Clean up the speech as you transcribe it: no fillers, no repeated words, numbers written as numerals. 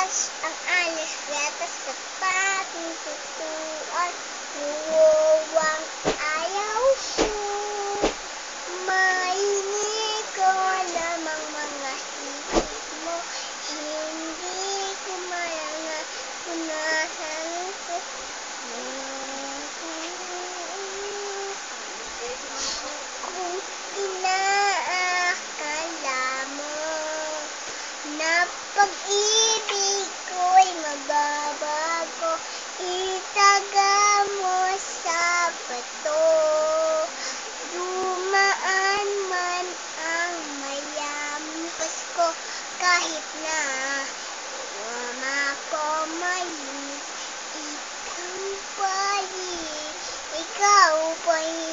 Alas ang alas gatas sa pating tutuan. Luwang ayaw ko. Mainig ko lamang mga sisig mo. Hindi ko unahan ko. Kung inaakala mo na pag-ibig ko'y magbabago, itaga mo sa bato. Dumaan man ang mayamang Pasko, kahit na mainit, ikaw pa'y